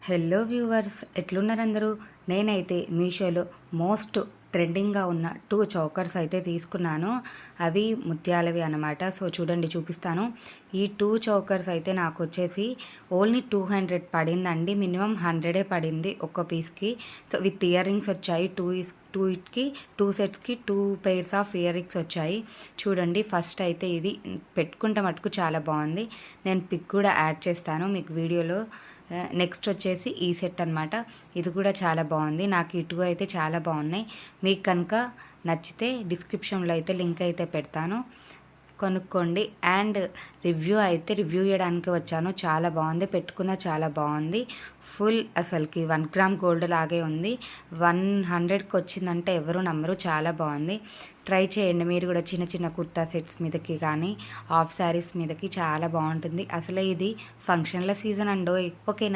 Hello viewers, ఎట్లున్నారు అందరూ? నేనైతే మీషోలో మోస్ట్ ట్రెండింగ్గా ఉన్న 2 చౌకర్స్ అయితే తీసుకున్నాను. అవి ముత్యాలవి అనమాట. సో చూడండి, చూపిస్తాను. ఈ 2 చౌకర్స్ అయితే నాకు వచ్చేసి ఓన్లీ 200 పడిందండి. మినిమం 100 పడింది ఒక్క పీస్కి. సో విత్ ఇయర్ రింగ్స్ వచ్చాయి. టూ సెట్స్కి 2 pairs ఆఫ్ ఇయర్ రింగ్స్ వచ్చాయి. చూడండి, ఫస్ట్ అయితే ఇది పెట్టుకుంటే మటుకు చాలా బాగుంది. నేను పిక్ కూడా యాడ్ చేస్తాను మీకు వీడియోలో. నెక్స్ట్ వచ్చేసి ఈ సెట్ అనమాట. ఇది కూడా చాలా బాగుంది. నాకు ఈ 2 అయితే చాలా బాగున్నాయి. మీకు కనుక నచ్చితే డిస్క్రిప్షన్లో అయితే లింక్ అయితే పెడతాను, కొనుక్కోండి. అండ్ రివ్యూ ఇవ్వడానికి వచ్చాను. చాలా బాగుంది, పెట్టుకున్న చాలా బాగుంది. ఫుల్ అసలుకి 1 గ్రామ్ గోల్డ్ లాగే ఉంది. 100కి వచ్చిందంటే ఎవరు నమ్మరు. చాలా బాగుంది. ట్రై చేయండి మీరు కూడా. చిన్న చిన్న కుర్తా సెట్స్ మీదకి కానీ హాఫ్ శారీస్ మీదకి చాలా బాగుంటుంది. అసలే ఇది ఫంక్షన్ల సీజన్ అండో. ఓకేనా?